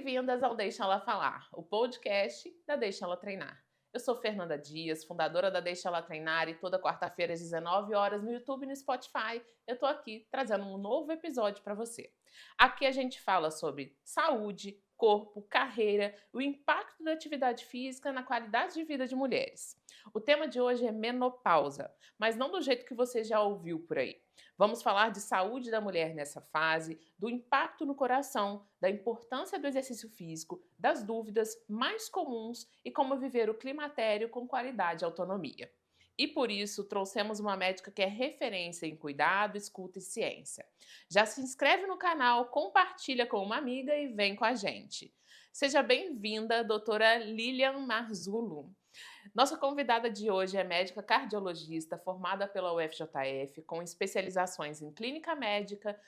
Bem-vindas ao Deixa Ela Falar, o podcast da Deixa Ela Treinar. Eu sou Fernanda Dias, fundadora da Deixa Ela Treinar, e toda quarta-feira às 19 horas no YouTube e no Spotify eu tô aqui trazendo um novo episódio para você. Aqui a gente fala sobre saúde, corpo, carreira, o impacto da atividade física na qualidade de vida de mulheres. O tema de hoje é menopausa, mas não do jeito que você já ouviu por aí. Vamos falar de saúde da mulher nessa fase, do impacto no coração, da importância do exercício físico, das dúvidas mais comuns e como viver o climatério com qualidade e autonomia. E por isso trouxemos uma médica que é referência em cuidado, escuta e ciência. Já se inscreve no canal, compartilha com uma amiga e vem com a gente. Seja bem-vinda, doutora Lilian Marzullo. Nossa convidada de hoje é médica cardiologista formada pela UFJF, com especializações em clínica médica,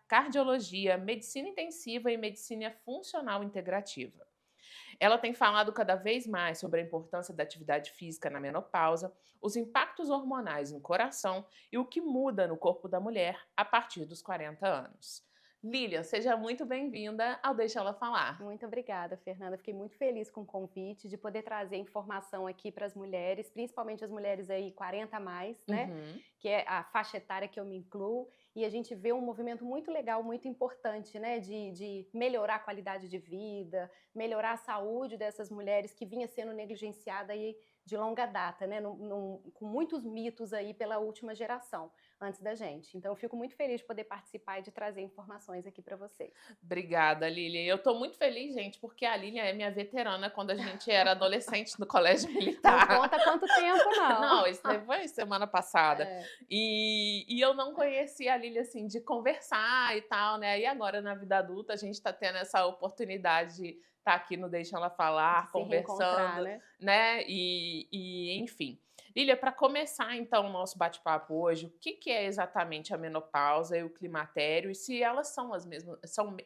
cardiologia, medicina intensiva e medicina funcional integrativa. Ela tem falado cada vez mais sobre a importância da atividade física na menopausa, os impactos hormonais no coração e o que muda no corpo da mulher a partir dos 40 anos. Lilian, seja muito bem-vinda ao Deixa Ela Falar. Muito obrigada, Fernanda. Fiquei muito feliz com o convite de poder trazer informação aqui para as mulheres, principalmente as mulheres aí 40 a mais, né? Que é a faixa etária que eu me incluo. E a gente vê um movimento muito legal, muito importante, né? De melhorar a qualidade de vida, melhorar a saúde dessas mulheres que vinha sendo negligenciada aí de longa data, né? Com muitos mitos aí pela última geração antes da gente. Então eu fico muito feliz de poder participar e de trazer informações aqui para vocês. Obrigada, Lilian. Eu tô muito feliz, gente, porque a Lilian é minha veterana quando a gente era adolescente no colégio militar. Não conta quanto tempo, não. Não, isso foi semana passada. É. E eu não conhecia a Lilian, assim, de conversar e tal, né? E agora, na vida adulta, a gente tá tendo essa oportunidade de estar aqui no Deixa Ela Falar, De se conversando, reencontrar, né? Enfim. Lilian, para começar, então, o nosso bate-papo hoje, o que é exatamente a menopausa e o climatério e se elas são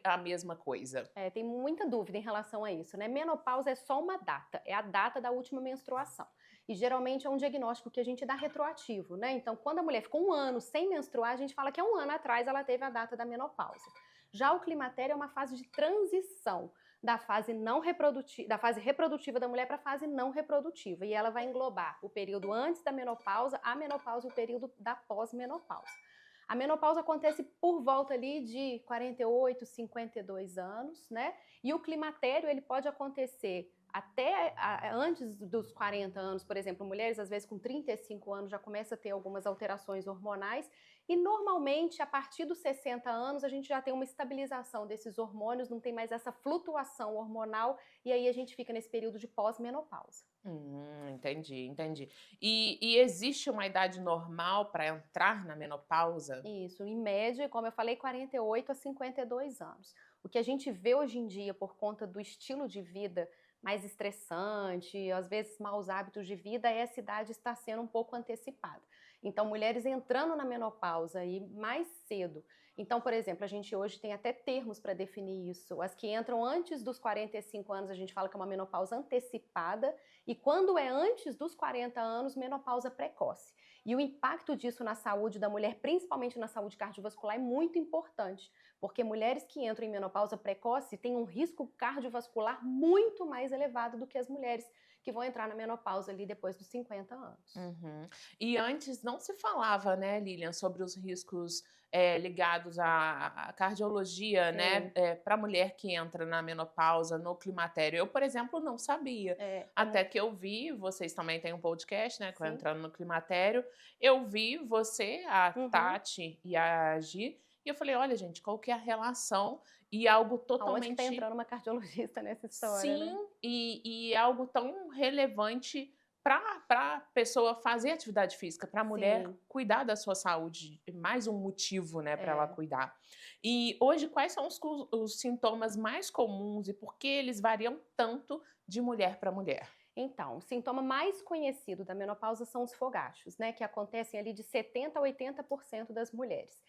a mesma coisa? Tem muita dúvida em relação a isso, né? Menopausa é só uma data, é a data da última menstruação. E geralmente é um diagnóstico que a gente dá retroativo, né? Então, quando a mulher ficou um ano sem menstruar, a gente fala que há um ano atrás ela teve a data da menopausa. Já o climatério é uma fase de transição da fase reprodutiva da mulher para a fase não reprodutiva. E ela vai englobar o período antes da menopausa, a menopausa e o período da pós-menopausa. A menopausa acontece por volta ali de 48, 52 anos, né? E o climatério, ele pode acontecer até antes dos 40 anos, por exemplo, mulheres às vezes com 35 anos já começa a ter algumas alterações hormonais e normalmente a partir dos 60 anos a gente já tem uma estabilização desses hormônios, não tem mais essa flutuação hormonal e aí a gente fica nesse período de pós-menopausa. Entendi. E existe uma idade normal para entrar na menopausa? Isso, em média, como eu falei, 48 a 52 anos. O que a gente vê hoje em dia por conta do estilo de vida mais estressante, às vezes maus hábitos de vida, essa idade está sendo um pouco antecipada. Então, mulheres entrando na menopausa aí mais cedo. Então, por exemplo, a gente hoje tem até termos para definir isso. As que entram antes dos 45 anos, a gente fala que é uma menopausa antecipada, e quando é antes dos 40 anos, menopausa precoce. E o impacto disso na saúde da mulher, principalmente na saúde cardiovascular, é muito importante, porque mulheres que entram em menopausa precoce têm um risco cardiovascular muito mais elevado do que as mulheres que vão entrar na menopausa ali depois dos 50 anos. E antes não se falava, né, Lilian, sobre os riscos ligados à cardiologia, né, para a mulher que entra na menopausa, no climatério. Eu, por exemplo, não sabia. Até que eu vi, vocês também têm um podcast, né, que vai entrando no climatério. Eu vi você, a Tati e a Gi, e eu falei, olha, gente, qual que é a relação? E algo totalmente... Onde que tá entrando uma cardiologista nessa história, Sim, né? e algo tão relevante para a pessoa fazer atividade física, para a mulher Sim. cuidar da sua saúde, mais um motivo, né, para ela cuidar. E hoje, quais são os sintomas mais comuns e por que eles variam tanto de mulher para mulher? Então, o sintoma mais conhecido da menopausa são os fogachos, né, que acontecem ali de 70% a 80% das mulheres.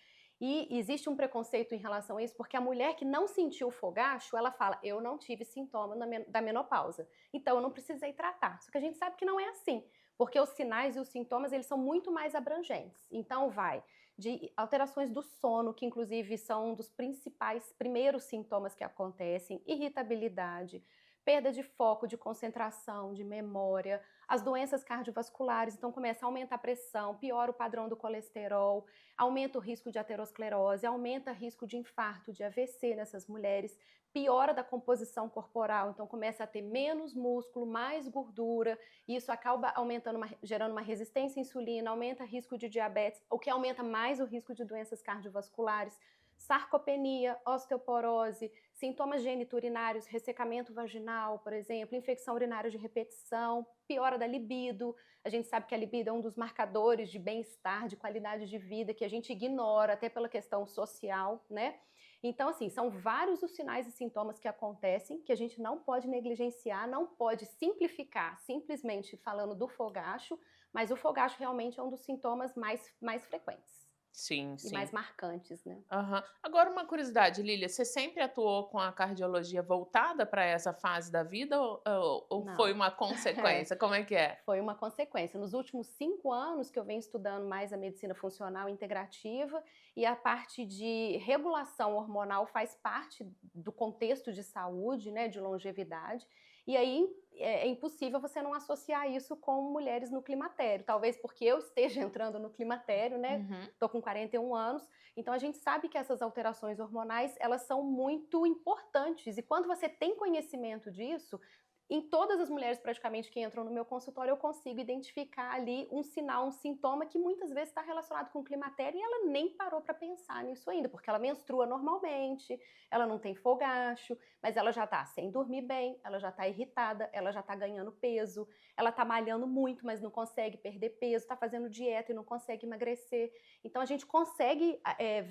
E existe um preconceito em relação a isso, porque a mulher que não sentiu o fogacho, ela fala, eu não tive sintoma da menopausa, então eu não precisei tratar. Só que a gente sabe que não é assim, porque os sinais e os sintomas, eles são muito mais abrangentes. Então vai de alterações do sono, que inclusive são um dos principais, primeiros sintomas que acontecem, irritabilidade, perda de foco, de concentração, de memória, as doenças cardiovasculares, então começa a aumentar a pressão, piora o padrão do colesterol, aumenta o risco de aterosclerose, aumenta o risco de infarto, de AVC nessas mulheres, piora da composição corporal, então começa a ter menos músculo, mais gordura, e isso acaba aumentando, gerando uma resistência à insulina, aumenta o risco de diabetes, o que aumenta mais o risco de doenças cardiovasculares, sarcopenia, osteoporose, sintomas geniturinários, ressecamento vaginal, por exemplo, infecção urinária de repetição, piora da libido. A gente sabe que a libido é um dos marcadores de bem-estar, de qualidade de vida, que a gente ignora até pela questão social, né? Então, assim, são vários os sinais e sintomas que acontecem que a gente não pode negligenciar, não pode simplificar, simplesmente falando do fogacho, mas o fogacho realmente é um dos sintomas mais frequentes Sim, e sim. mais marcantes, né? Aham. Agora uma curiosidade, Lília, você sempre atuou com a cardiologia voltada para essa fase da vida ou foi Não. uma consequência? Como é que é? Foi uma consequência. Nos últimos 5 anos que eu venho estudando mais a medicina funcional integrativa e a parte de regulação hormonal faz parte do contexto de saúde, né, de longevidade. E aí é impossível você não associar isso com mulheres no climatério. Talvez porque eu esteja entrando no climatério, né? Uhum. Tô com 41 anos. Então a gente sabe que essas alterações hormonais, elas são muito importantes. E quando você tem conhecimento disso, em todas as mulheres praticamente que entram no meu consultório, eu consigo identificar ali um sinal, um sintoma que muitas vezes está relacionado com o climatério e ela nem parou para pensar nisso ainda, porque ela menstrua normalmente, ela não tem fogacho, mas ela já está sem dormir bem, ela já está irritada, ela já está ganhando peso, ela está malhando muito, mas não consegue perder peso, está fazendo dieta e não consegue emagrecer. Então a gente consegue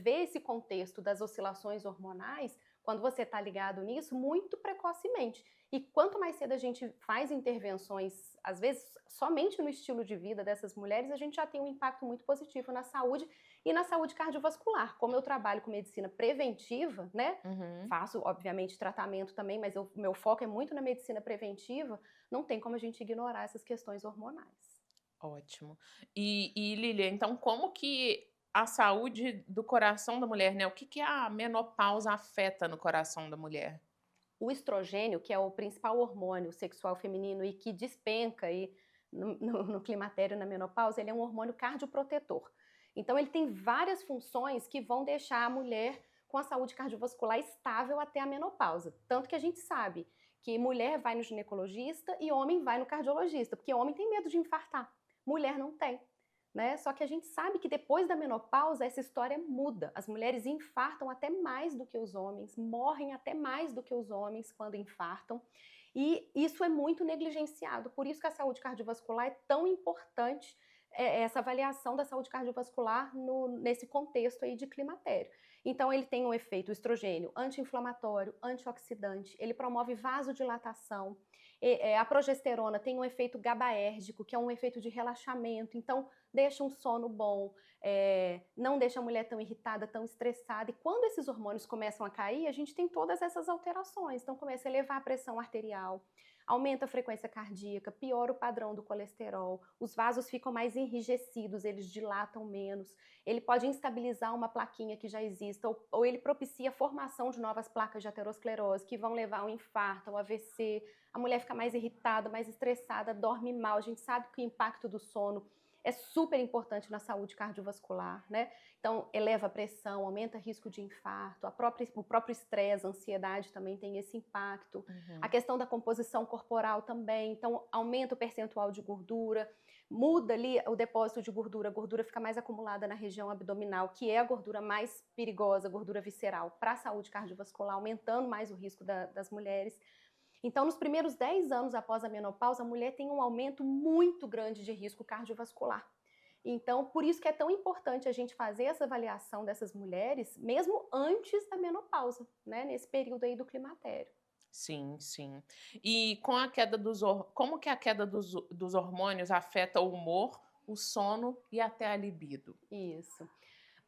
ver esse contexto das oscilações hormonais, quando você está ligado nisso, muito precocemente. E quanto mais cedo a gente faz intervenções, às vezes somente no estilo de vida dessas mulheres, a gente já tem um impacto muito positivo na saúde e na saúde cardiovascular. Como eu trabalho com medicina preventiva, né? Uhum. Faço, obviamente, tratamento também, mas o meu foco é muito na medicina preventiva, não tem como a gente ignorar essas questões hormonais. Ótimo. E Lília, então como que a saúde do coração da mulher, né? O que que a menopausa afeta no coração da mulher? O estrogênio, que é o principal hormônio sexual feminino e que despenca aí no climatério, na menopausa, ele é um hormônio cardioprotetor. Então, ele tem várias funções que vão deixar a mulher com a saúde cardiovascular estável até a menopausa. Tanto que a gente sabe que mulher vai no ginecologista e homem vai no cardiologista, porque homem tem medo de infartar, mulher não tem. Né? Só que a gente sabe que depois da menopausa essa história muda. As mulheres infartam até mais do que os homens, morrem até mais do que os homens quando infartam. E isso é muito negligenciado. Por isso que a saúde cardiovascular é tão importante, essa avaliação da saúde cardiovascular nesse contexto aí de climatério. Então ele tem um efeito estrogênio anti-inflamatório, antioxidante, ele promove vasodilatação. A progesterona tem um efeito GABAérgico, que é um efeito de relaxamento. Então deixa um sono bom, não deixa a mulher tão irritada, tão estressada. E quando esses hormônios começam a cair, a gente tem todas essas alterações. Então começa a elevar a pressão arterial, aumenta a frequência cardíaca, piora o padrão do colesterol, os vasos ficam mais enrijecidos, eles dilatam menos, ele pode instabilizar uma plaquinha que já exista, ou ele propicia a formação de novas placas de aterosclerose, que vão levar ao infarto, ao AVC, a mulher fica mais irritada, mais estressada, dorme mal. A gente sabe que o impacto do sono é super importante na saúde cardiovascular, né? Então, eleva a pressão, aumenta o risco de infarto, o próprio estresse, a ansiedade também tem esse impacto. Uhum. A questão da composição corporal também, então aumenta o percentual de gordura, muda ali o depósito de gordura, a gordura fica mais acumulada na região abdominal, que é a gordura mais perigosa, a gordura visceral, para a saúde cardiovascular, aumentando mais o risco das mulheres. Então, nos primeiros 10 anos após a menopausa, a mulher tem um aumento muito grande de risco cardiovascular. Então, por isso que é tão importante a gente fazer essa avaliação dessas mulheres, mesmo antes da menopausa, né? Nesse período aí do climatério. Sim, sim. E com a queda como que a queda dos hormônios afeta o humor, o sono e até a libido? Isso.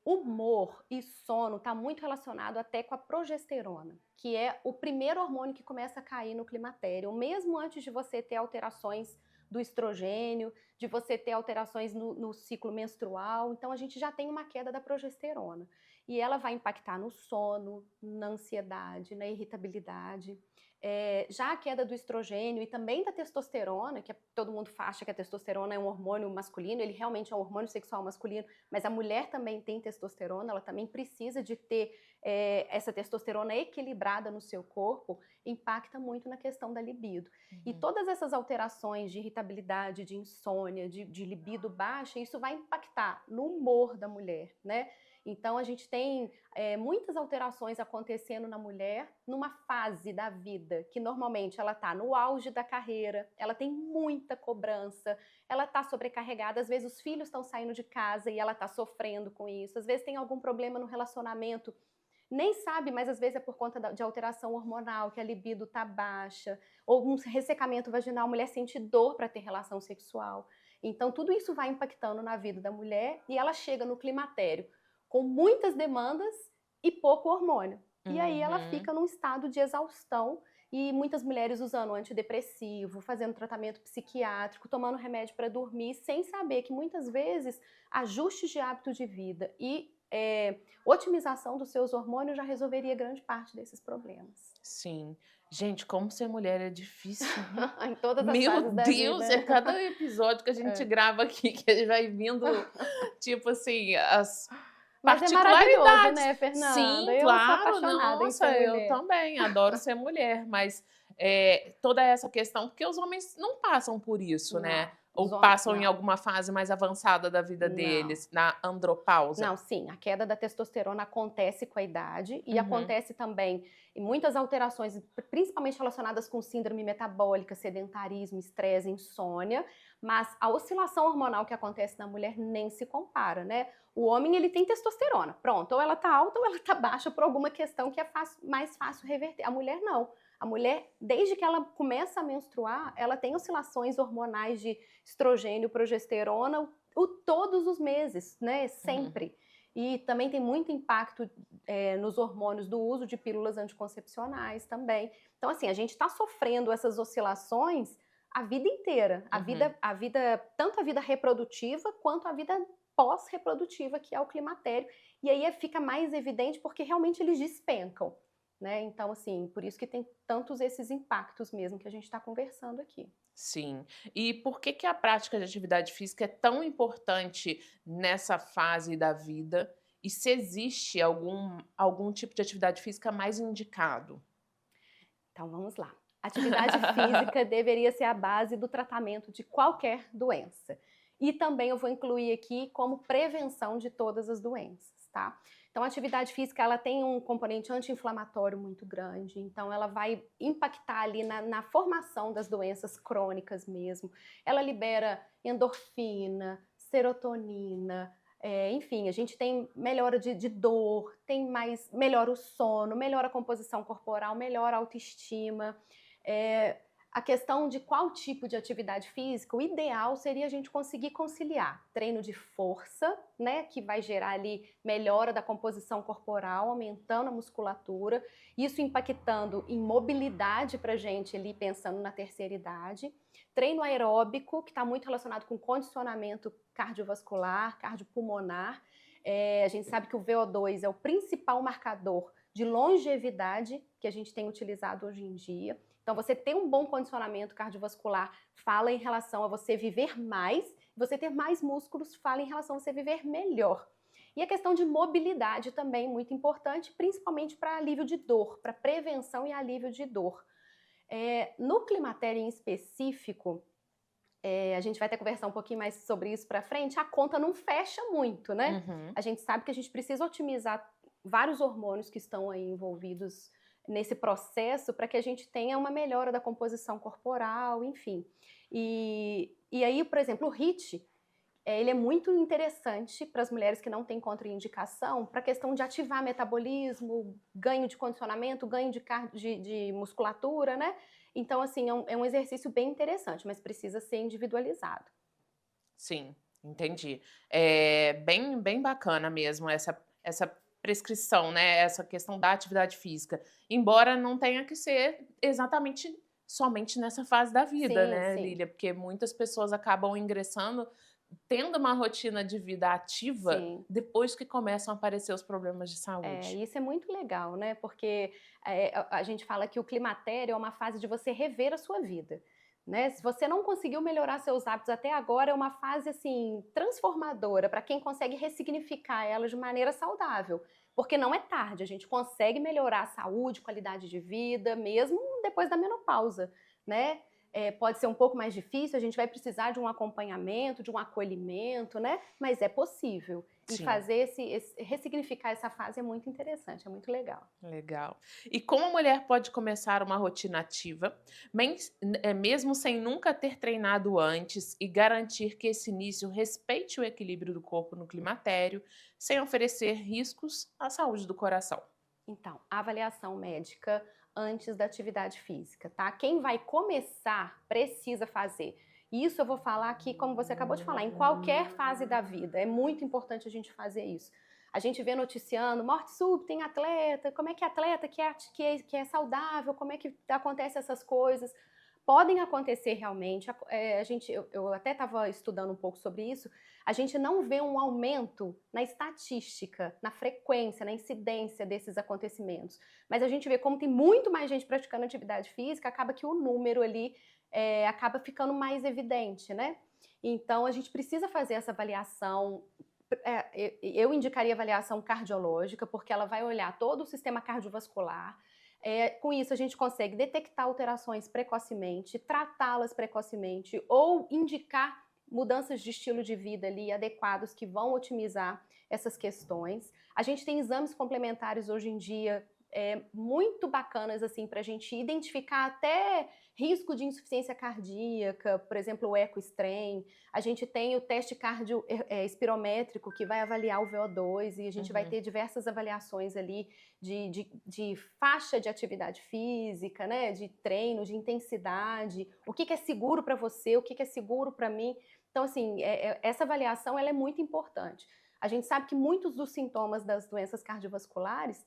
Humor e sono está muito relacionado até com a progesterona, que é o primeiro hormônio que começa a cair no climatério, mesmo antes de você ter alterações do estrogênio, de você ter alterações no ciclo menstrual. Então, a gente já tem uma queda da progesterona. E ela vai impactar no sono, na ansiedade, na irritabilidade. Já a queda do estrogênio e também da testosterona, que todo mundo acha que a testosterona é um hormônio masculino, ele realmente é um hormônio sexual masculino, mas a mulher também tem testosterona, ela também precisa de ter essa testosterona equilibrada no seu corpo, impacta muito na questão da libido. E todas essas alterações de irritabilidade, de insônia, de libido baixa, isso vai impactar no humor da mulher, né? Então, a gente tem muitas alterações acontecendo na mulher numa fase da vida que normalmente ela está no auge da carreira, ela tem muita cobrança, ela está sobrecarregada, às vezes os filhos estão saindo de casa e ela está sofrendo com isso, às vezes tem algum problema no relacionamento, nem sabe, mas às vezes é por conta de alteração hormonal, que a libido está baixa, ou um ressecamento vaginal, a mulher sente dor para ter relação sexual. Então, tudo isso vai impactando na vida da mulher e ela chega no climatério com muitas demandas e pouco hormônio. E aí ela fica num estado de exaustão e muitas mulheres usando antidepressivo, fazendo tratamento psiquiátrico, tomando remédio para dormir, sem saber que muitas vezes ajustes de hábito de vida e otimização dos seus hormônios já resolveria grande parte desses problemas. Sim. Gente, como ser mulher é difícil. Em todas as Meu fases da Deus, vida. é cada episódio que a gente grava aqui, que ele vai vindo, tipo assim, as Mas é maravilhoso, particularidades. né, Fernanda? Sim, Eu sou claro, apaixonada em ser nossa, eu mulher. também adoro ser mulher, mas toda essa questão, porque os homens não passam por isso, né? Ou passam em alguma fase mais avançada da vida deles, na andropausa. Não, sim, a queda da testosterona acontece com a idade e acontece também em muitas alterações, principalmente relacionadas com síndrome metabólica, sedentarismo, estresse, insônia, mas a oscilação hormonal que acontece na mulher nem se compara, né? O homem, ele tem testosterona, pronto, ou ela tá alta ou ela tá baixa por alguma questão que é mais fácil reverter. A mulher não. A mulher, desde que ela começa a menstruar, ela tem oscilações hormonais de estrogênio, progesterona, todos os meses, né? Sempre. E também tem muito impacto nos hormônios do uso de pílulas anticoncepcionais também. Então, assim, a gente está sofrendo essas oscilações a vida inteira. A vida, tanto a vida reprodutiva quanto a vida pós-reprodutiva, que é o climatério. E aí fica mais evidente porque realmente eles despencam. Né? Então, assim, por isso que tem tantos esses impactos mesmo que a gente está conversando aqui. Sim. E por que a prática de atividade física é tão importante nessa fase da vida? E se existe algum tipo de atividade física mais indicado? Então, vamos lá. Atividade física deveria ser a base do tratamento de qualquer doença. E também eu vou incluir aqui como prevenção de todas as doenças, tá? Então, a atividade física, ela tem um componente anti-inflamatório muito grande, então ela vai impactar ali na formação das doenças crônicas mesmo. Ela libera endorfina, serotonina, enfim, a gente tem melhora de dor, melhora o sono, melhora a composição corporal, melhora a autoestima. A questão de qual tipo de atividade física, o ideal seria a gente conseguir conciliar treino de força, né, que vai gerar ali melhora da composição corporal, aumentando a musculatura, isso impactando em mobilidade pra gente ali, pensando na terceira idade. Treino aeróbico, que está muito relacionado com condicionamento cardiovascular, cardiopulmonar. A gente sabe que o VO2 é o principal marcador de longevidade que a gente tem utilizado hoje em dia. Então, você ter um bom condicionamento cardiovascular fala em relação a você viver mais, você ter mais músculos fala em relação a você viver melhor. E a questão de mobilidade também muito importante, principalmente para alívio de dor, para prevenção e alívio de dor. No climatério em específico, a gente vai até conversar um pouquinho mais sobre isso para frente, a conta não fecha muito, né? A gente sabe que a gente precisa otimizar vários hormônios que estão aí envolvidos nesse processo para que a gente tenha uma melhora da composição corporal, enfim. E aí, por exemplo, o HIIT, ele é muito interessante para as mulheres que não têm contraindicação, para a questão de ativar metabolismo, ganho de condicionamento, ganho de musculatura, né? Então, assim, é um exercício bem interessante, mas precisa ser individualizado. Sim, entendi. É bem bacana mesmo essa prescrição, né? Essa questão da atividade física. Embora não tenha que ser exatamente somente nessa fase da vida, Sim, né, sim, Lília? Porque muitas pessoas acabam ingressando, tendo uma rotina de vida ativa, sim. depois que começam a aparecer os problemas de É, saúde. isso é muito legal, né? Porque a gente fala que o climatério é uma fase de você rever a sua vida, né? Se você não conseguiu melhorar seus hábitos até agora, é uma fase assim transformadora para quem consegue ressignificar ela de maneira saudável, porque não é tarde, a gente consegue melhorar a saúde, qualidade de vida, mesmo depois da menopausa, né? Pode ser um pouco mais difícil, a gente vai precisar de um acompanhamento, de um acolhimento, né? Mas é possível. E Sim. fazer ressignificar essa fase é muito interessante, é muito legal. Legal. E como a mulher pode começar uma rotina ativa, mesmo sem nunca ter treinado antes, e garantir que esse início respeite o equilíbrio do corpo no climatério, sem oferecer riscos à saúde do coração? Então, a avaliação médica antes da atividade física, tá? Quem vai começar precisa fazer. Isso eu vou falar aqui, como você acabou de falar, em qualquer fase da vida. É muito importante a gente fazer isso. A gente vê noticiando morte súbita em atleta, como é que atleta que é saudável, como é que acontece essas coisas. Podem acontecer realmente, eu até estava estudando um pouco sobre isso, a gente não vê um aumento na estatística, na frequência, na incidência desses acontecimentos. Mas a gente vê como tem muito mais gente praticando atividade física, acaba que o número ali acaba ficando mais evidente, né? Então a gente precisa fazer essa avaliação. Eu indicaria avaliação cardiológica, porque ela vai olhar todo o sistema cardiovascular. Com isso, a gente consegue detectar alterações precocemente, tratá-las precocemente ou indicar mudanças de estilo de vida ali adequados que vão otimizar essas questões. A gente tem exames complementares hoje em dia muito bacanas assim para a gente identificar até risco de insuficiência cardíaca, por exemplo, o ecostrem. A gente tem o teste cardio espirométrico que vai avaliar o VO2 e a gente vai Uhum. ter diversas avaliações ali de faixa de atividade física, né, de treino, de intensidade, o que é seguro para você, o que é seguro para mim. Então, assim, essa avaliação ela é muito importante. A gente sabe que muitos dos sintomas das doenças cardiovasculares,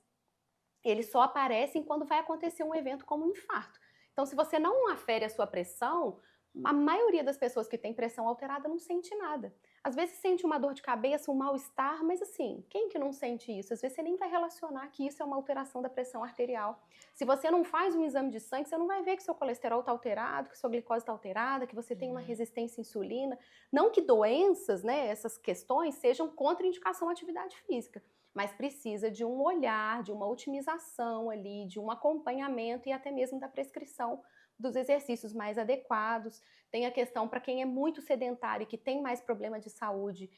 eles só aparecem quando vai acontecer um evento como um infarto. Então, se você não afere a sua pressão, a maioria das pessoas que tem pressão alterada não sente nada. Às vezes sente uma dor de cabeça, um mal-estar, mas assim, quem que não sente isso? Às vezes você nem vai relacionar que isso é uma alteração da pressão arterial. Se você não faz um exame de sangue, você não vai ver que seu colesterol está alterado, que sua glicose está alterada, que você tem uma Uhum. resistência à insulina. Não que doenças, né, essas questões sejam contraindicação à atividade física, mas precisa de um olhar, de uma otimização ali, de um acompanhamento e até mesmo da prescrição dos exercícios mais adequados. Tem a questão para quem é muito sedentário e que tem mais problema de saúde,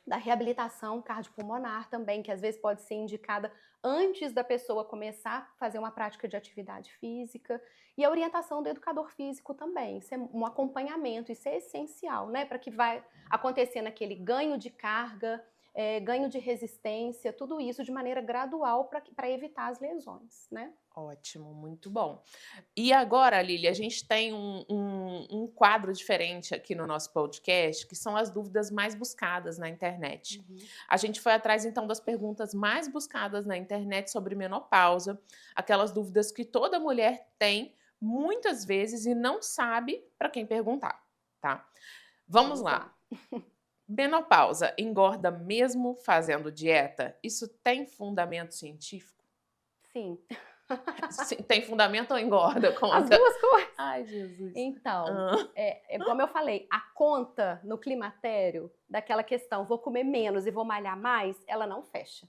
da reabilitação cardiopulmonar também, que às vezes pode ser indicada antes da pessoa começar a fazer uma prática de atividade física, e a orientação do educador físico também, isso é um acompanhamento, isso é essencial, né, para que vai acontecendo aquele ganho de carga, ganho de resistência, tudo isso de maneira gradual para evitar as lesões, né? Ótimo, muito bom. E agora, Lili, a gente tem um quadro diferente aqui no nosso podcast, que são as dúvidas mais buscadas na internet. Uhum. A gente foi atrás, então, das perguntas mais buscadas na internet sobre menopausa, aquelas dúvidas que toda mulher tem muitas vezes e não sabe para quem perguntar, tá? Vamos Vamos lá. lá. Menopausa engorda mesmo fazendo dieta? Isso tem fundamento científico? Sim, Tem fundamento ou engorda? as Conta. duas coisas. Ai, Jesus. Então, Hã. como eu falei, a conta no climatério daquela questão, vou comer menos e vou malhar mais, ela não fecha.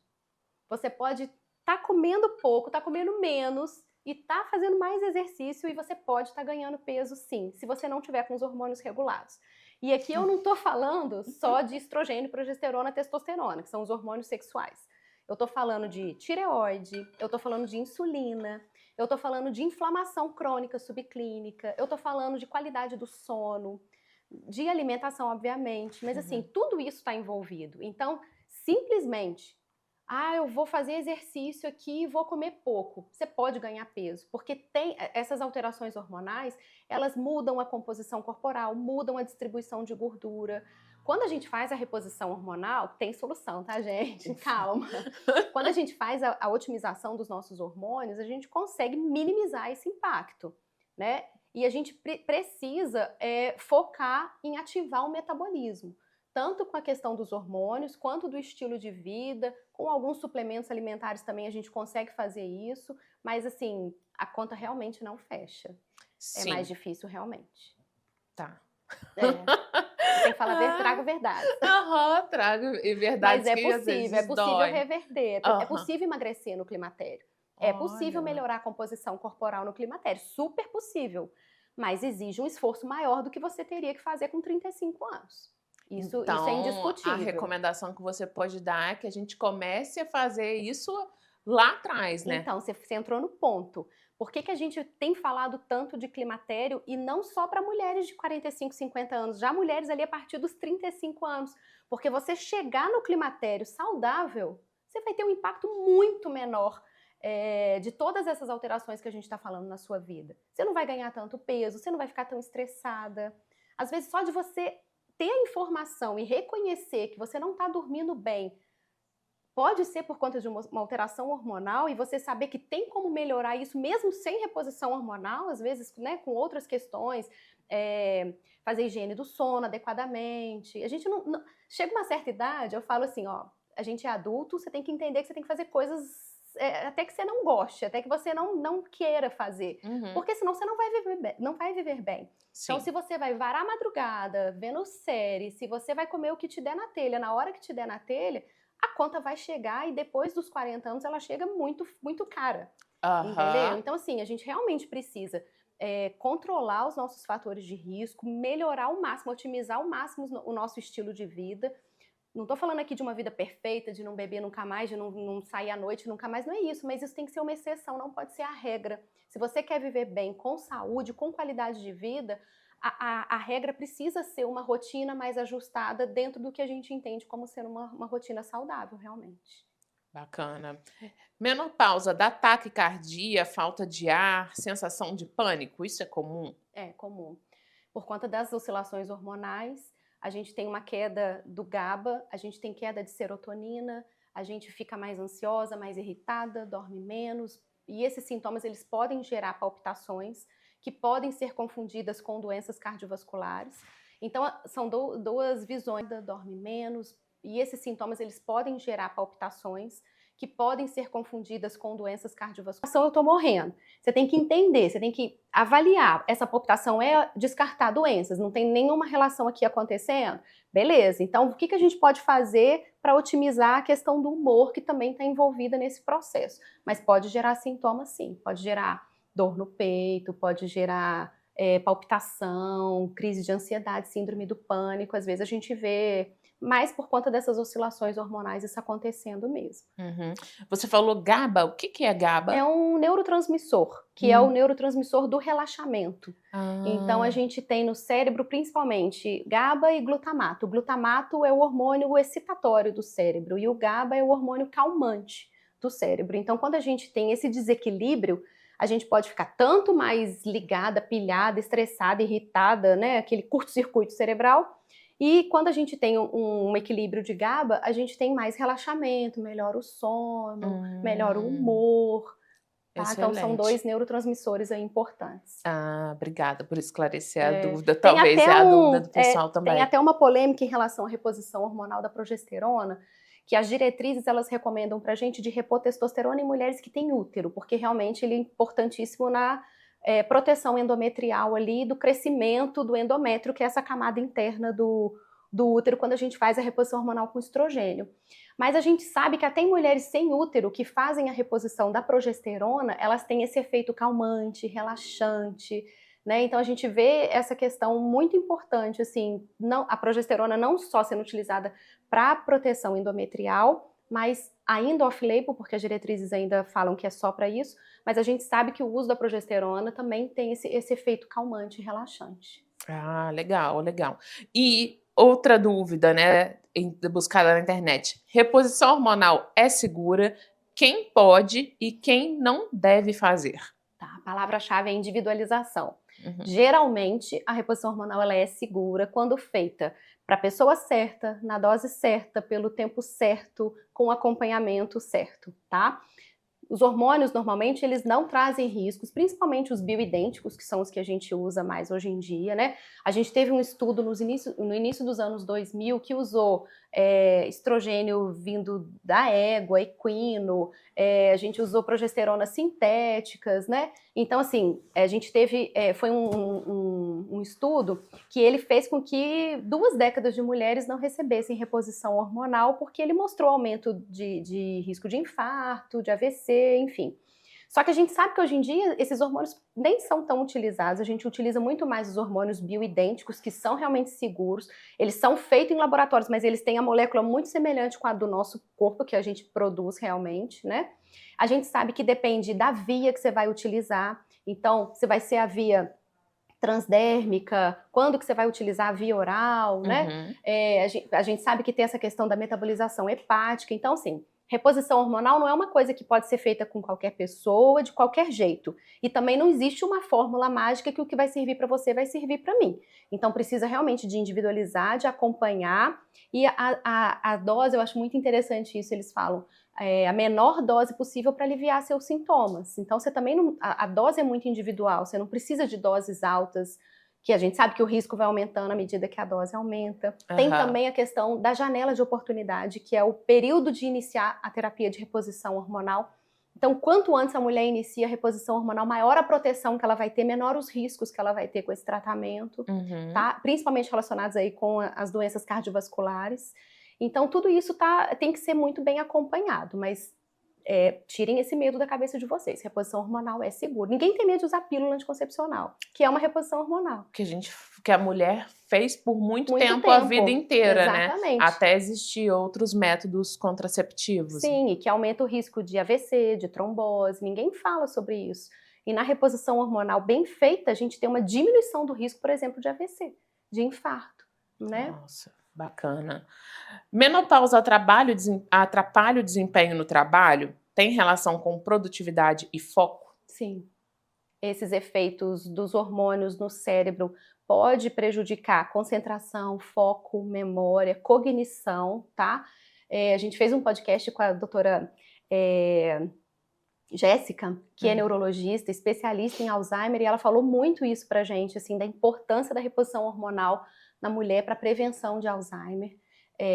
Você pode estar comendo pouco, estar comendo menos e estar fazendo mais exercício e você pode estar ganhando peso sim, se você não tiver com os hormônios regulados. E aqui eu não estou falando só de estrogênio, progesterona, testosterona, que são os hormônios sexuais. Eu estou falando de tireoide, eu estou falando de insulina, eu estou falando de inflamação crônica subclínica, eu estou falando de qualidade do sono, de alimentação, obviamente, mas assim, Uhum. tudo isso está envolvido. Então, simplesmente, eu vou fazer exercício aqui e vou comer pouco. Você pode ganhar peso, porque tem essas alterações hormonais, elas mudam a composição corporal, mudam a distribuição de gordura. Quando a gente faz a reposição hormonal, tem solução, tá, gente? Calma. Quando a gente faz a otimização dos nossos hormônios, a gente consegue minimizar esse impacto, né? E a gente precisa focar em ativar o metabolismo, tanto com a questão dos hormônios, quanto do estilo de vida, com alguns suplementos alimentares também a gente consegue fazer isso, mas assim, a conta realmente não fecha. Sim. É mais difícil realmente. Tá. Tem que falar, trago verdade. Trago verdade. Mas é possível reverter, é possível emagrecer no climatério. É possível melhorar a composição corporal no climatério, super possível. Mas exige um esforço maior do que você teria que fazer com 35 anos. Isso é indiscutível. A recomendação que você pode dar é que a gente comece a fazer isso lá atrás, né? Então, você entrou no ponto. Por que a gente tem falado tanto de climatério e não só para mulheres de 45, 50 anos, já mulheres ali a partir dos 35 anos? Porque você chegar no climatério saudável, você vai ter um impacto muito menor de todas essas alterações que a gente está falando na sua vida. Você não vai ganhar tanto peso, você não vai ficar tão estressada. Às vezes, só de você ter a informação e reconhecer que você não está dormindo bem, pode ser por conta de uma alteração hormonal, e você saber que tem como melhorar isso mesmo sem reposição hormonal, às vezes, né, com outras questões, fazer higiene do sono adequadamente. A gente não chega uma certa idade, eu falo assim, ó, a gente é adulto, você tem que entender que você tem que fazer coisas até que você não goste, até que você não queira fazer, porque senão você não vai viver bem. Sim. Então, se você vai varar a madrugada, vendo série, se você vai comer o que te der na telha, na hora que te der na telha, a conta vai chegar, e depois dos 40 anos ela chega muito, muito cara. Entendeu? Então, assim, a gente realmente precisa controlar os nossos fatores de risco, melhorar ao máximo, otimizar ao máximo o nosso estilo de vida. Não tô falando aqui de uma vida perfeita, de não beber nunca mais, de não sair à noite nunca mais, não é isso, mas isso tem que ser uma exceção, não pode ser a regra. Se você quer viver bem, com saúde, com qualidade de vida, a regra precisa ser uma rotina mais ajustada dentro do que a gente entende como ser uma rotina saudável, realmente. Bacana. Menopausa dá taquicardia, falta de ar, sensação de pânico, isso é comum? É comum. Por conta das oscilações hormonais, a gente tem uma queda do GABA, a gente tem queda de serotonina, a gente fica mais ansiosa, mais irritada, dorme menos, e esses sintomas eles podem gerar palpitações que podem ser confundidas com doenças cardiovasculares. Então, são duas visões, dorme menos, e esses sintomas eles podem gerar palpitações que podem ser confundidas com doenças cardiovasculares. Eu tô morrendo. Você tem que entender, você tem que avaliar. Essa palpitação é descartar doenças, não tem nenhuma relação aqui acontecendo? Beleza, então o que a gente pode fazer para otimizar a questão do humor que também está envolvida nesse processo? Mas pode gerar sintomas sim, pode gerar dor no peito, pode gerar palpitação, crise de ansiedade, síndrome do pânico. Às vezes a gente vê mais por conta dessas oscilações hormonais isso acontecendo mesmo. Você falou GABA, o que é GABA? É um neurotransmissor, que é o neurotransmissor do relaxamento. Então a gente tem no cérebro principalmente GABA e glutamato. O glutamato é o hormônio excitatório do cérebro e o GABA é o hormônio calmante do cérebro. Então quando a gente tem esse desequilíbrio, a gente pode ficar tanto mais ligada, pilhada, estressada, irritada, né? Aquele curto-circuito cerebral. E quando a gente tem um equilíbrio de GABA, a gente tem mais relaxamento, melhora o sono, melhora o humor. Tá? Então são dois neurotransmissores aí importantes. Obrigada por esclarecer a dúvida. Talvez é a dúvida do pessoal também. Tem até uma polêmica em relação à reposição hormonal da progesterona, que as diretrizes elas recomendam pra gente de repor testosterona em mulheres que têm útero, porque realmente ele é importantíssimo na proteção endometrial ali, do crescimento do endométrio, que é essa camada interna do útero, quando a gente faz a reposição hormonal com estrogênio. Mas a gente sabe que até em mulheres sem útero que fazem a reposição da progesterona, elas têm esse efeito calmante, relaxante, né? Então a gente vê essa questão muito importante, assim, a progesterona não só sendo utilizada para proteção endometrial, mas ainda off-label, porque as diretrizes ainda falam que é só para isso, mas a gente sabe que o uso da progesterona também tem esse efeito calmante e relaxante. Legal, legal. E outra dúvida, né, buscada na internet, reposição hormonal é segura? Quem pode e quem não deve fazer? Tá, a palavra-chave é individualização. Geralmente, a reposição hormonal ela é segura quando feita para a pessoa certa, na dose certa, pelo tempo certo, com o acompanhamento certo, tá? Os hormônios, normalmente, eles não trazem riscos, principalmente os bioidênticos, que são os que a gente usa mais hoje em dia, né? A gente teve um estudo no início dos anos 2000 que usou estrogênio vindo da égua, equino, a gente usou progesteronas sintéticas, né? Então, assim, a gente teve, foi um estudo que ele fez com que 2 décadas de mulheres não recebessem reposição hormonal, porque ele mostrou aumento de risco de infarto, de AVC, enfim. Só que a gente sabe que hoje em dia esses hormônios nem são tão utilizados, a gente utiliza muito mais os hormônios bioidênticos, que são realmente seguros, eles são feitos em laboratórios, mas eles têm a molécula muito semelhante com a do nosso corpo, que a gente produz realmente, né? A gente sabe que depende da via que você vai utilizar, então, se vai ser a via transdérmica, quando que você vai utilizar a via oral, né? A gente sabe que tem essa questão da metabolização hepática, então, assim, reposição hormonal não é uma coisa que pode ser feita com qualquer pessoa, de qualquer jeito. E também não existe uma fórmula mágica que o que vai servir para você vai servir para mim. Então precisa realmente de individualizar, de acompanhar. E a dose, eu acho muito interessante isso, eles falam, a menor dose possível para aliviar seus sintomas. Então você também não, a dose é muito individual, você não precisa de doses altas, que a gente sabe que o risco vai aumentando à medida que a dose aumenta. Tem também a questão da janela de oportunidade, que é o período de iniciar a terapia de reposição hormonal. Então, quanto antes a mulher inicia a reposição hormonal, maior a proteção que ela vai ter, menor os riscos que ela vai ter com esse tratamento, tá? Principalmente relacionados aí com as doenças cardiovasculares. Então, tudo isso tem que ser muito bem acompanhado, mas tirem esse medo da cabeça de vocês. Reposição hormonal é seguro. Ninguém tem medo de usar pílula anticoncepcional, que é uma reposição hormonal. Que a mulher fez por muito tempo, a vida inteira, exatamente, né? Até existir outros métodos contraceptivos. Sim, e que aumenta o risco de AVC, de trombose. Ninguém fala sobre isso. E na reposição hormonal bem feita, a gente tem uma diminuição do risco, por exemplo, de AVC, de infarto, né? Nossa, bacana. Menopausa atrapalha o desempenho no trabalho? Tem relação com produtividade e foco? Sim. Esses efeitos dos hormônios no cérebro pode prejudicar concentração, foco, memória, cognição, tá? A gente fez um podcast com a doutora Jéssica, que é neurologista, especialista em Alzheimer, e ela falou muito isso pra gente, assim, da importância da reposição hormonal na mulher para prevenção de Alzheimer.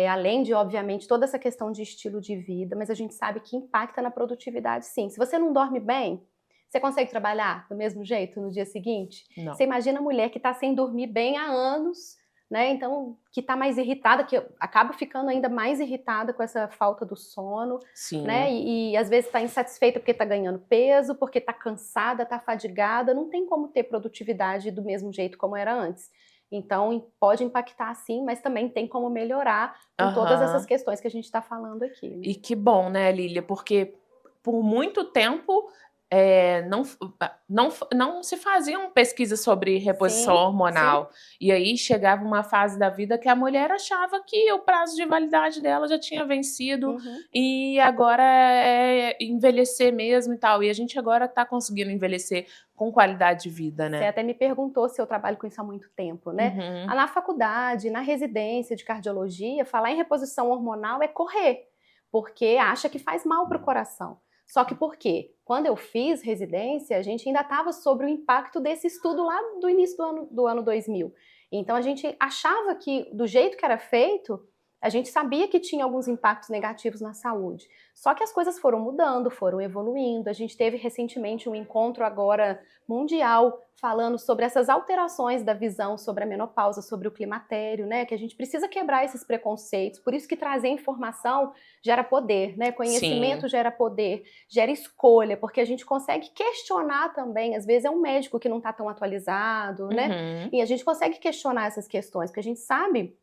Além de, obviamente, toda essa questão de estilo de vida, mas a gente sabe que impacta na produtividade, sim. Se você não dorme bem, você consegue trabalhar do mesmo jeito no dia seguinte? Não. Você imagina a mulher que está sem dormir bem há anos, né? Então, que está mais irritada, que acaba ficando ainda mais irritada com essa falta do sono, Sim. né? E às vezes está insatisfeita porque está ganhando peso, porque está cansada, está fadigada, não tem como ter produtividade do mesmo jeito como era antes. Então, pode impactar sim, mas também tem como melhorar com todas essas questões que a gente está falando aqui. Né? E que bom, né, Lília? Porque por muito tempo não se faziam pesquisas sobre reposição hormonal. Sim. E aí chegava uma fase da vida que a mulher achava que o prazo de validade dela já tinha vencido e agora é envelhecer mesmo e tal. E a gente agora está conseguindo envelhecer com qualidade de vida, né? Você até me perguntou se eu trabalho com isso há muito tempo, né? Na faculdade, na residência de cardiologia, falar em reposição hormonal é correr, porque acha que faz mal para o coração. Só que por quê? Quando eu fiz residência, a gente ainda estava sobre o impacto desse estudo lá do início do ano 2000. Então a gente achava que, do jeito que era feito, a gente sabia que tinha alguns impactos negativos na saúde. Só que as coisas foram mudando, foram evoluindo. A gente teve recentemente um encontro agora mundial falando sobre essas alterações da visão sobre a menopausa, sobre o climatério, né? Que a gente precisa quebrar esses preconceitos. Por isso que trazer informação gera poder, né? Conhecimento gera poder, gera escolha, porque a gente consegue questionar também. Às vezes é um médico que não está tão atualizado, né? E a gente consegue questionar essas questões, porque a gente sabe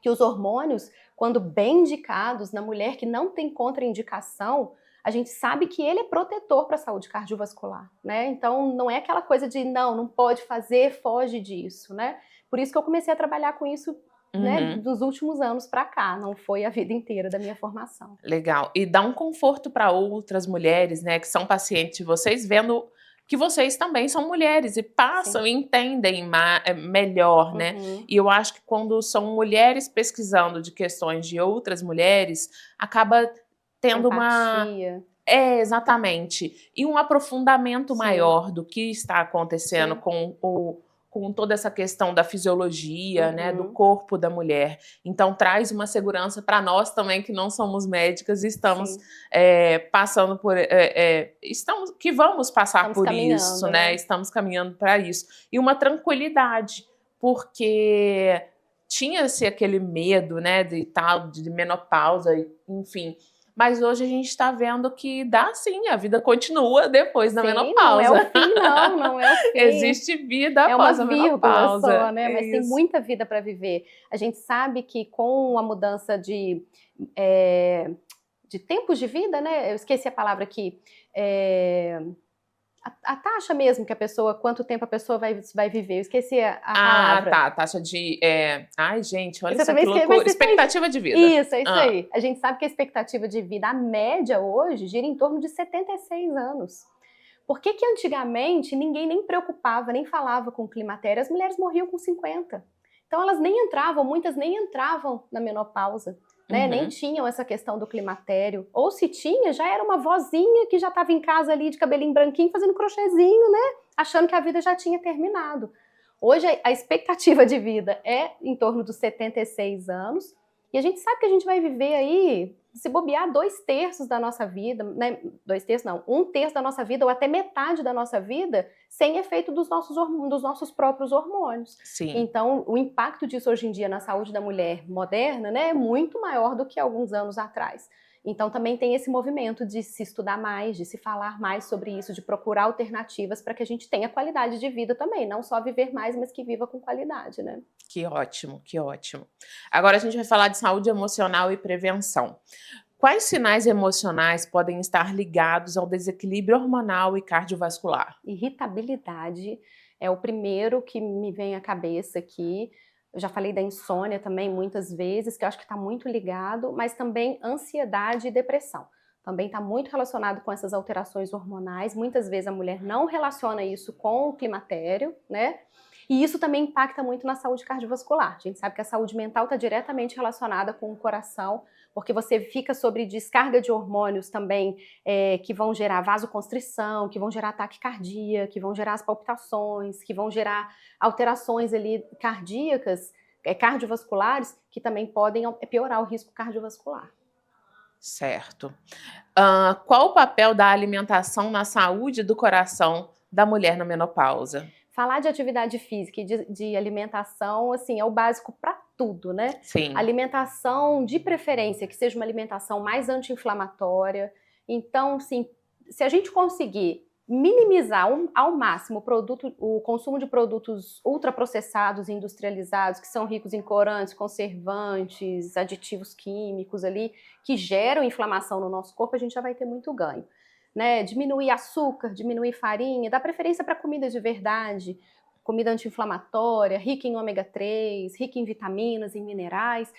que os hormônios, quando bem indicados na mulher que não tem contraindicação, a gente sabe que ele é protetor para a saúde cardiovascular, né? Então, não é aquela coisa de não pode fazer, foge disso, né? Por isso que eu comecei a trabalhar com isso, né, dos últimos anos para cá, não foi a vida inteira da minha formação. Legal. E dá um conforto para outras mulheres, né, que são pacientes de vocês, vendo que vocês também são mulheres e passam Sim. e entendem melhor, né? Uhum. E eu acho que quando são mulheres pesquisando de questões de outras mulheres, acaba tendo uma Empatia. exatamente. E um aprofundamento Sim, maior do que está acontecendo sim. com toda essa questão da fisiologia, né, do Uhum. corpo da mulher. Então traz uma segurança para nós também que não somos médicas e estamos Sim. passando por que vamos passar Estamos por isso, caminhando, né? né? Estamos caminhando para isso. E uma tranquilidade, porque tinha-se aquele medo, né, de tal, de menopausa, enfim. Mas hoje a gente está vendo que dá sim, a vida continua depois da Sim, não é menopausa. o fim não, não é o fim. Existe vida É uma após a vírgula menopausa. só, né, É mas tem isso. muita vida para viver. A gente sabe que com a mudança eh, de tempos de vida, né, eu esqueci a palavra aqui, a taxa mesmo que a pessoa, quanto tempo a pessoa vai viver, eu esqueci a Ah, palavra. tá, taxa de ai gente, olha Você só também que esquece, mas loucura. você fez Expectativa de vida. isso, é isso Hã. aí. A gente sabe que a expectativa de vida, a média hoje, gira em torno de 76 anos. Por que que antigamente ninguém nem preocupava, nem falava com o climatério? As mulheres morriam com 50. Então elas nem entravam, muitas nem entravam na menopausa, né? Nem Uhum. tinham essa questão do climatério. Ou se tinha, já era uma vozinha que já estava em casa ali de cabelinho branquinho, fazendo crochêzinho, né? Achando que a vida já tinha terminado. Hoje a expectativa de vida é em torno dos 76 anos. E a gente sabe que a gente vai viver aí, se bobear, 2/3 da nossa vida, né? 2/3 não, 1/3 da nossa vida ou até metade da nossa vida sem efeito dos nossos próprios hormônios. Sim. Então, o impacto disso hoje em dia na saúde da mulher moderna, né, é muito maior do que alguns anos atrás. Então, também tem esse movimento de se estudar mais, de se falar mais sobre isso, de procurar alternativas para que a gente tenha qualidade de vida também, não só viver mais, mas que viva com qualidade, né? Que ótimo, que ótimo. Agora a gente vai falar de saúde emocional e prevenção. Quais sinais emocionais podem estar ligados ao desequilíbrio hormonal e cardiovascular? Irritabilidade é o primeiro que me vem à cabeça aqui. Eu já falei da insônia também muitas vezes, que eu acho que está muito ligado, mas também ansiedade e depressão. Também está muito relacionado com essas alterações hormonais. Muitas vezes a mulher não relaciona isso com o climatério, né? E isso também impacta muito na saúde cardiovascular. A gente sabe que a saúde mental está diretamente relacionada com o coração, porque você fica sobre descarga de hormônios também que vão gerar vasoconstrição, que vão gerar taquicardia, que vão gerar as palpitações, que vão gerar alterações ali cardíacas, cardiovasculares, que também podem piorar o risco cardiovascular. Certo. Qual o papel da alimentação na saúde do coração da mulher na menopausa? Falar de atividade física e de alimentação, assim, é o básico para tudo, né? Sim. Alimentação de preferência, que seja uma alimentação mais anti-inflamatória. Então, assim, se a gente conseguir minimizar ao máximo o consumo de produtos ultraprocessados e industrializados, que são ricos em corantes, conservantes, aditivos químicos ali, que geram inflamação no nosso corpo, a gente já vai ter muito ganho. Né, diminuir açúcar, diminuir farinha, dar preferência para comida de verdade, comida anti-inflamatória, rica em ômega 3, rica em vitaminas, em minerais,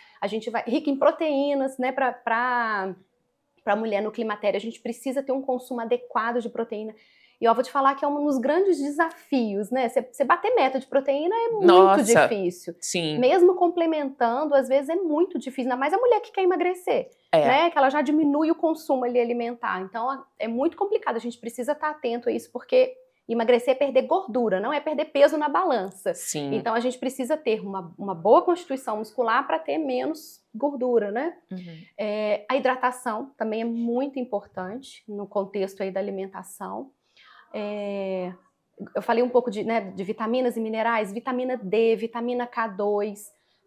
rica em proteínas, né, para a mulher no climatério, a gente precisa ter um consumo adequado de proteína. E eu vou te falar que é um dos grandes desafios, né? Você bater meta de proteína é muito Nossa, difícil. sim. Mesmo complementando, às vezes é muito difícil, ainda mais a mulher que quer emagrecer, né? Que ela já diminui o consumo ali alimentar. Então é muito complicado, a gente precisa estar atento a isso, porque emagrecer é perder gordura, não é perder peso na balança. Sim. Então a gente precisa ter uma boa constituição muscular para ter menos gordura, né? Uhum. A hidratação também é muito importante no contexto aí da alimentação. Eu falei um pouco de vitaminas e minerais, vitamina D, vitamina K2,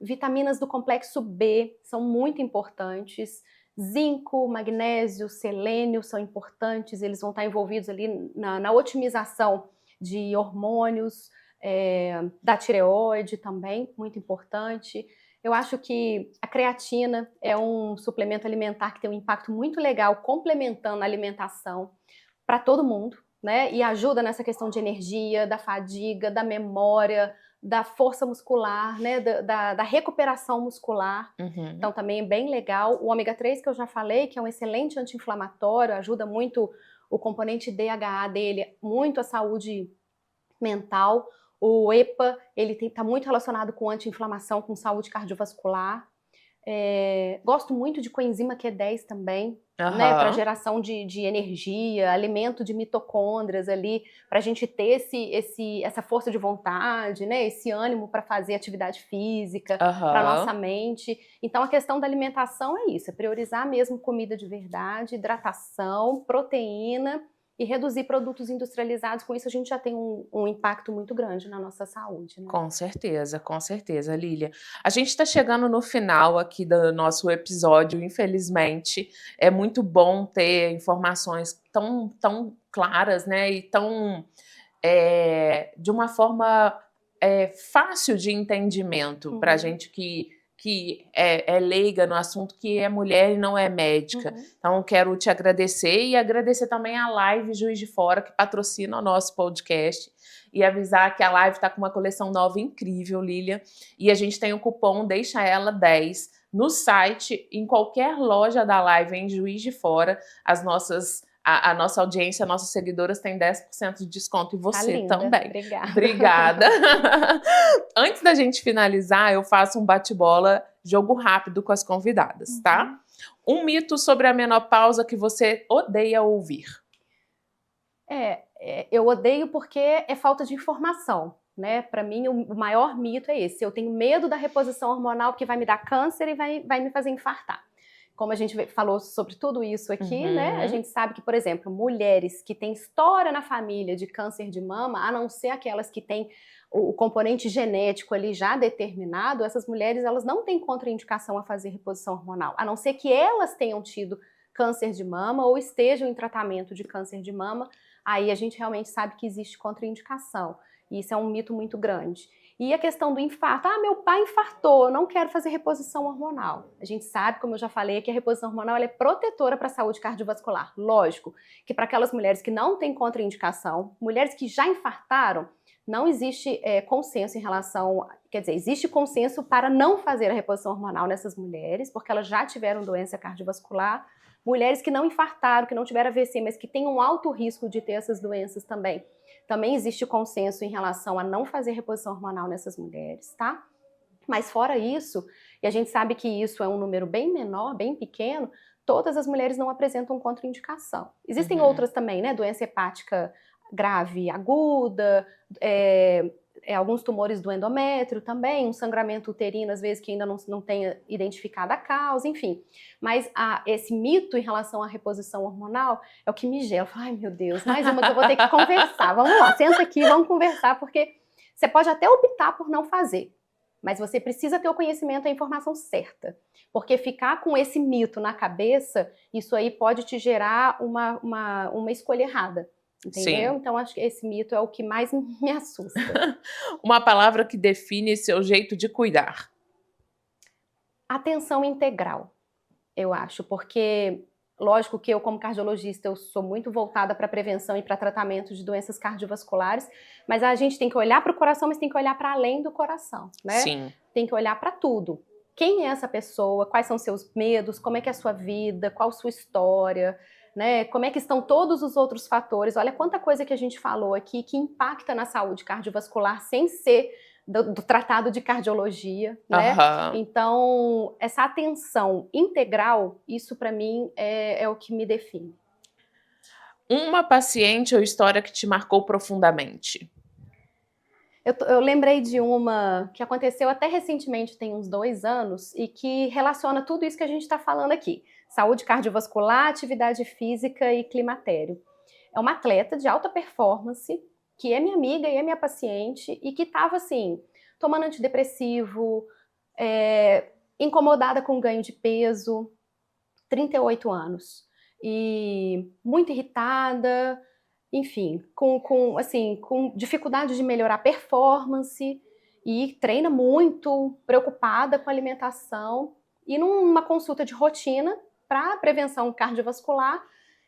vitaminas do complexo B são muito importantes. Zinco, magnésio, selênio são importantes, eles vão estar envolvidos ali na otimização de hormônios, da tireoide também, muito importante. Eu acho que a creatina é um suplemento alimentar que tem um impacto muito legal, complementando a alimentação para todo mundo, né? E ajuda nessa questão de energia, da fadiga, da memória, da força muscular, né? Da recuperação muscular. Uhum. Então também é bem legal. O ômega 3 que eu já falei, que é um excelente anti-inflamatório, ajuda muito o componente DHA dele, muito a saúde mental. O EPA, ele está muito relacionado com anti-inflamação, com saúde cardiovascular. Gosto muito de coenzima Q10 também, né, para geração de energia, alimento de mitocôndrias ali, para a gente ter essa força de vontade, né, esse ânimo para fazer atividade física, para nossa mente. Então a questão da alimentação é isso, é priorizar mesmo comida de verdade, hidratação, proteína e reduzir produtos industrializados. Com isso a gente já tem um impacto muito grande na nossa saúde, né? Com certeza, Lília. A gente está chegando no final aqui do nosso episódio, infelizmente. É muito bom ter informações tão claras, né? E tão de uma forma fácil de entendimento para a gente que é leiga no assunto, que é mulher e não é médica. Então, quero te agradecer e agradecer também a Live Juiz de Fora, que patrocina o nosso podcast, e avisar que a Live está com uma coleção nova incrível, Lília, e a gente tem o cupom Deixa Ela 10 no site, em qualquer loja da Live em Juiz de Fora. A nossa audiência, nossos seguidoras têm 10% de desconto, e você também. Obrigada. Antes da gente finalizar, eu faço um bate-bola, jogo rápido com as convidadas, tá? Um mito sobre a menopausa que você odeia ouvir. Eu odeio porque é falta de informação, né? Para mim, o maior mito é esse. Eu tenho medo da reposição hormonal porque vai me dar câncer e vai me fazer infartar. Como a gente falou sobre tudo isso aqui, né? A gente sabe que, por exemplo, mulheres que têm história na família de câncer de mama, a não ser aquelas que têm o componente genético ali já determinado, essas mulheres, elas não têm contraindicação a fazer reposição hormonal, a não ser que elas tenham tido câncer de mama ou estejam em tratamento de câncer de mama. Aí a gente realmente sabe que existe contraindicação. E isso é um mito muito grande. E a questão do infarto. Meu pai infartou, eu não quero fazer reposição hormonal. A gente sabe, como eu já falei, que a reposição hormonal ela é protetora para a saúde cardiovascular. Lógico que para aquelas mulheres que não têm contraindicação, mulheres que já infartaram, não existe consenso em relação... Quer dizer, existe consenso para não fazer a reposição hormonal nessas mulheres, porque elas já tiveram doença cardiovascular. Mulheres que não infartaram, que não tiveram AVC, mas que têm um alto risco de ter essas doenças também. Também existe consenso em relação a não fazer reposição hormonal nessas mulheres, tá? Mas fora isso, e a gente sabe que isso é um número bem menor, bem pequeno, todas as mulheres não apresentam contraindicação. Existem outras também, né? Doença hepática grave, aguda, alguns tumores do endométrio também, um sangramento uterino, às vezes, que ainda não tenha identificado a causa, enfim. Mas esse mito em relação à reposição hormonal é o que me gela. Ai, meu Deus, mais uma que eu vou ter que conversar. Vamos lá, senta aqui, vamos conversar, porque você pode até optar por não fazer, mas você precisa ter o conhecimento, a informação certa. Porque ficar com esse mito na cabeça, isso aí pode te gerar uma escolha errada. Entendeu? Sim. Então, acho que esse mito é o que mais me assusta. Uma palavra que define seu jeito de cuidar. Atenção integral, eu acho. Porque, lógico que eu, como cardiologista, eu sou muito voltada para prevenção e para tratamento de doenças cardiovasculares, mas a gente tem que olhar para o coração, mas tem que olhar para além do coração, né? Sim. Tem que olhar para tudo. Quem é essa pessoa? Quais são seus medos? Como é que é a sua vida? Qual a sua história? Né? Como é que estão todos os outros fatores? Olha quanta coisa que a gente falou aqui que impacta na saúde cardiovascular sem ser do tratado de cardiologia, né? Então, essa atenção integral, isso para mim é o que me define. Uma paciente ou história que te marcou profundamente? Eu lembrei de uma que aconteceu até recentemente, tem uns 2 anos, e que relaciona tudo isso que a gente está falando aqui. Saúde cardiovascular, atividade física e climatério. É uma atleta de alta performance, que é minha amiga e é minha paciente, e que estava assim, tomando antidepressivo, incomodada com ganho de peso, 38 anos. E muito irritada, enfim, com dificuldade de melhorar a performance, e treina muito, preocupada com a alimentação. E numa consulta de rotina, para prevenção cardiovascular,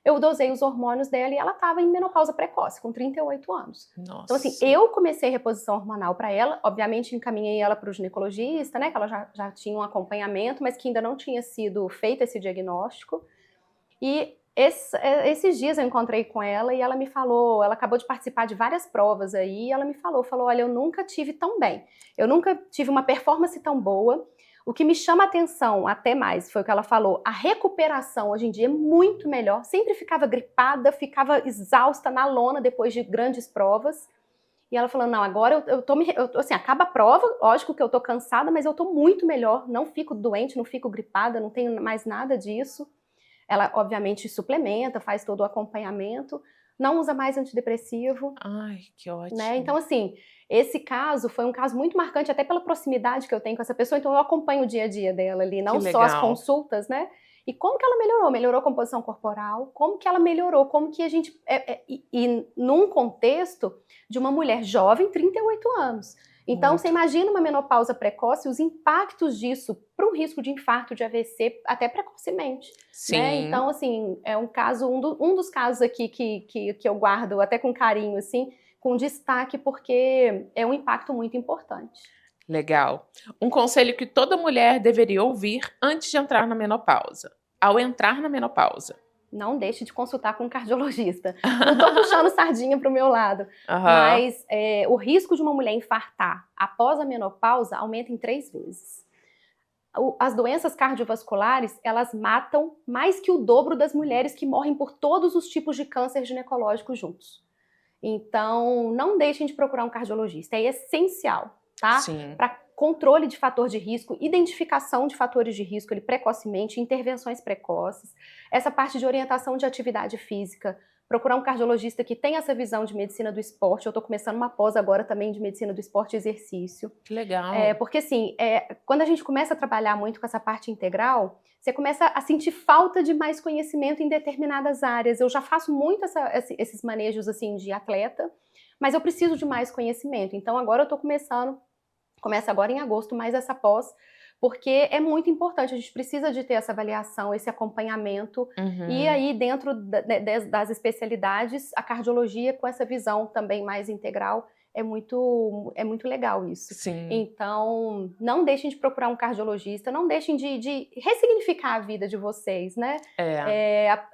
eu dosei os hormônios dela e ela estava em menopausa precoce, com 38 anos. Nossa. Então, assim, eu comecei a reposição hormonal para ela, obviamente encaminhei ela para o ginecologista, né, que ela já tinha um acompanhamento, mas que ainda não tinha sido feito esse diagnóstico. E Esses dias eu encontrei com ela e ela me falou, ela acabou de participar de várias provas aí, e ela me falou, olha, eu nunca tive tão bem, eu nunca tive uma performance tão boa. O que me chama a atenção até mais foi o que ela falou, a recuperação hoje em dia é muito melhor, sempre ficava gripada, ficava exausta na lona depois de grandes provas. E ela falou, não, agora assim, acaba a prova, lógico que eu tô cansada, mas eu tô muito melhor, não fico doente, não fico gripada, não tenho mais nada disso. Ela, obviamente, suplementa, faz todo o acompanhamento, não usa mais antidepressivo. Ai, que ótimo. Né? Então, assim, esse caso foi um caso muito marcante, até pela proximidade que eu tenho com essa pessoa, então eu acompanho o dia a dia dela ali, não só as consultas, né? E como que ela melhorou? Melhorou a composição corporal, como que ela melhorou, como que a gente... E num contexto de uma mulher jovem, 38 anos. Então, você imagina uma menopausa precoce, os impactos disso para um risco de infarto, de AVC, até precocemente. Sim. Né? Então, assim, é um caso, um dos casos aqui que eu guardo até com carinho, assim, com destaque, porque é um impacto muito importante. Legal. Um conselho que toda mulher deveria ouvir antes de entrar na menopausa. Ao entrar na menopausa. Não deixe de consultar com um cardiologista. Não tô puxando sardinha pro meu lado, mas o risco de uma mulher infartar após a menopausa aumenta em 3 vezes. As doenças cardiovasculares, elas matam mais que o dobro das mulheres que morrem por todos os tipos de câncer ginecológico juntos. Então, não deixem de procurar um cardiologista, é essencial, tá? Para controle de fator de risco, identificação de fatores de risco precocemente, intervenções precoces, essa parte de orientação de atividade física, procurar um cardiologista que tenha essa visão de medicina do esporte. Eu estou começando uma pós agora também de medicina do esporte e exercício. Que legal. Porque assim, quando a gente começa a trabalhar muito com essa parte integral, você começa a sentir falta de mais conhecimento em determinadas áreas. Eu já faço muito esses manejos assim de atleta, mas eu preciso de mais conhecimento. Então agora eu estou começa agora em agosto mais essa pós, porque é muito importante, a gente precisa de ter essa avaliação, esse acompanhamento, e aí dentro das especialidades, a cardiologia com essa visão também mais integral, é muito legal isso. Sim. Então, não deixem de procurar um cardiologista, não deixem de ressignificar a vida de vocês, né?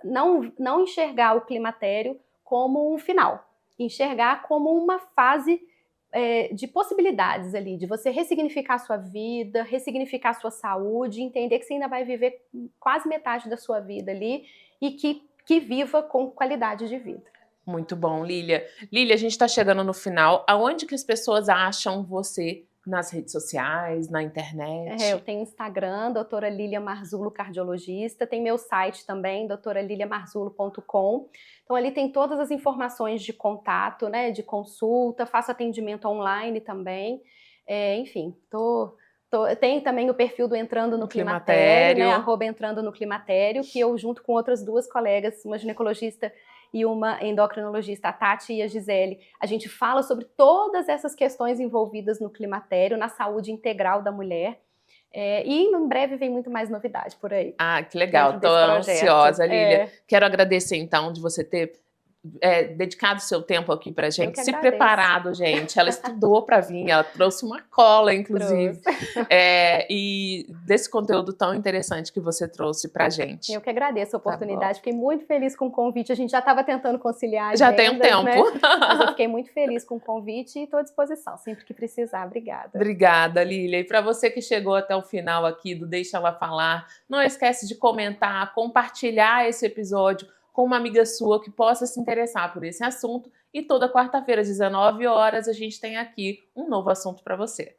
Não enxergar o climatério como um final, enxergar como uma fase de possibilidades ali, de você ressignificar a sua vida, ressignificar a sua saúde, entender que você ainda vai viver quase metade da sua vida ali e que viva com qualidade de vida. Muito bom, Lília. Lília, a gente está chegando no final. Aonde que as pessoas acham você nas redes sociais, na internet? Eu tenho Instagram, doutora Lília Marzullo, cardiologista. Tem meu site também, doutoraliliamarzulo.com. Então ali tem todas as informações de contato, né, de consulta, faço atendimento online também. Enfim, tem também o perfil do Entrando no Climatério, né, @Entrando no Climatério, que eu junto com outras 2 colegas, uma ginecologista e uma endocrinologista, a Tati e a Gisele, a gente fala sobre todas essas questões envolvidas no climatério, na saúde integral da mulher. E em breve vem muito mais novidade por aí. Ah, que legal, estou ansiosa, Lília. Quero agradecer então de você ter dedicado seu tempo aqui pra gente, se preparado, gente. Ela estudou para vir, ela trouxe uma cola, inclusive. E desse conteúdo tão interessante que você trouxe pra gente. Eu que agradeço a oportunidade, fiquei muito feliz com o convite. A gente já estava tentando conciliar já tem um tempo. Né? Mas eu fiquei muito feliz com o convite e estou à disposição, sempre que precisar. Obrigada. Obrigada, Lília. E para você que chegou até o final aqui do Deixa Ela Falar, não esquece de comentar, compartilhar esse episódio com uma amiga sua que possa se interessar por esse assunto. E toda quarta-feira, às 19 horas, a gente tem aqui um novo assunto para você.